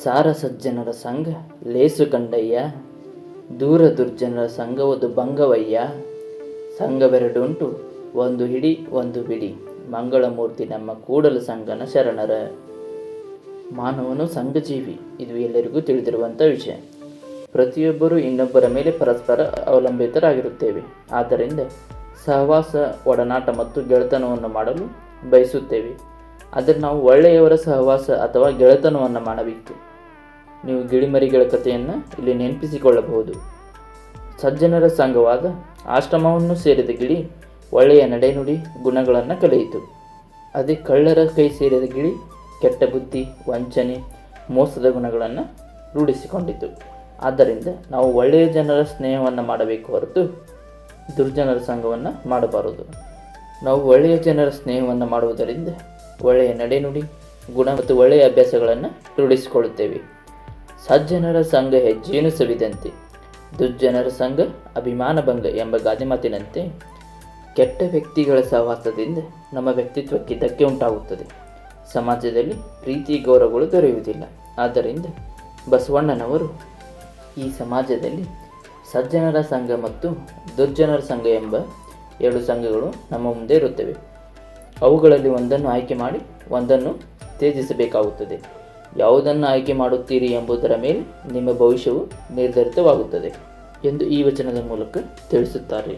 ಸಾರ ಸಜ್ಜನರ ಸಂಘ ಲೇಸು ಕಂಡಯ್ಯ, ದೂರ ದುರ್ಜನರ ಸಂಘವದು ಭಂಗವಯ್ಯ. ಸಂಘವೆರಡುಂಟು ಒಂದು ಹಿಡಿ ಒಂದು ಬಿಡಿ, ಮಂಗಳಮೂರ್ತಿ ನಮ್ಮ ಕೂಡಲ ಸಂಗನ ಶರಣರ. ಮಾನವನು ಸಂಘಜೀವಿ, ಇದು ಎಲ್ಲರಿಗೂ ತಿಳಿದಿರುವಂಥ ವಿಷಯ. ಪ್ರತಿಯೊಬ್ಬರೂ ಇನ್ನೊಬ್ಬರ ಮೇಲೆ ಪರಸ್ಪರ ಅವಲಂಬಿತರಾಗಿರುತ್ತೇವೆ. ಆದ್ದರಿಂದ ಸಹವಾಸ, ಒಡನಾಟ ಮತ್ತು ಗೆಳೆತನವನ್ನು ಮಾಡಲು ಬಯಸುತ್ತೇವೆ. ಆದರೆ ನಾವು ಒಳ್ಳೆಯವರ ಸಹವಾಸ ಅಥವಾ ಗೆಳೆತನವನ್ನು ಮಾಡಬೇಕು. ನೀವು ಗಿಳಿಮರಿಗಳ ಕಥೆಯನ್ನು ಇಲ್ಲಿ ನೆನಪಿಸಿಕೊಳ್ಳಬಹುದು. ಸಜ್ಜನರ ಸಂಘವಾದ ಆಶ್ರಮವನ್ನು ಸೇರಿದ ಗಿಳಿ ಒಳ್ಳೆಯ ನಡೆನುಡಿ ಗುಣಗಳನ್ನು ಕಲಿಯಿತು. ಅದೇ ಕಳ್ಳರ ಕೈ ಸೇರಿದ ಗಿಳಿ ಕೆಟ್ಟ ಬುದ್ಧಿ, ವಂಚನೆ, ಮೋಸದ ಗುಣಗಳನ್ನು ರೂಢಿಸಿಕೊಂಡಿತು. ಆದ್ದರಿಂದ ನಾವು ಒಳ್ಳೆಯ ಜನರ ಸ್ನೇಹವನ್ನು ಮಾಡಬೇಕು ಹೊರತು ದುರ್ಜನರ ಸಂಘವನ್ನು ಮಾಡಬಾರದು. ನಾವು ಒಳ್ಳೆಯ ಜನರ ಸ್ನೇಹವನ್ನು ಮಾಡುವುದರಿಂದ ಒಳ್ಳೆಯ ನಡೆನುಡಿ ಗುಣ ಮತ್ತು ಒಳ್ಳೆಯ ಅಭ್ಯಾಸಗಳನ್ನು ರೂಢಿಸಿಕೊಳ್ಳುತ್ತೇವೆ. ಸಜ್ಜನರ ಸಂಘ ಹೆಜ್ಜೆಯನ್ನು ಸವಿದಂತೆ, ದುರ್ಜನರ ಸಂಘ ಅಭಿಮಾನ ಭಂಗ ಎಂಬ ಗಾದೆ ಮಾತಿನಂತೆ ಕೆಟ್ಟ ವ್ಯಕ್ತಿಗಳ ಸಹವಾಸದಿಂದ ನಮ್ಮ ವ್ಯಕ್ತಿತ್ವಕ್ಕೆ ಧಕ್ಕೆ ಉಂಟಾಗುತ್ತದೆ. ಸಮಾಜದಲ್ಲಿ ಪ್ರೀತಿ ಗೌರವಗಳು ದೊರೆಯುವುದಿಲ್ಲ. ಆದ್ದರಿಂದ ಬಸವಣ್ಣನವರು ಈ ಸಮಾಜದಲ್ಲಿ ಸಜ್ಜನರ ಸಂಘ ಮತ್ತು ದುರ್ಜನರ ಸಂಘ ಎಂಬ 2 ಸಂಘಗಳು ನಮ್ಮ ಮುಂದೆ ಇರುತ್ತವೆ. ಅವುಗಳಲ್ಲಿ ಒಂದನ್ನು ಆಯ್ಕೆ ಮಾಡಿ ಒಂದನ್ನು ತ್ಯಜಿಸಬೇಕಾಗುತ್ತದೆ. ಯಾವುದನ್ನು ಆಯ್ಕೆ ಮಾಡುತ್ತೀರಿ ಎಂಬುದರ ಮೇಲೆ ನಿಮ್ಮ ಭವಿಷ್ಯವು ನಿರ್ಧರಿತವಾಗುತ್ತದೆ ಎಂದು ಈ ವಚನದ ಮೂಲಕ ತಿಳಿಸುತ್ತಾರೆ.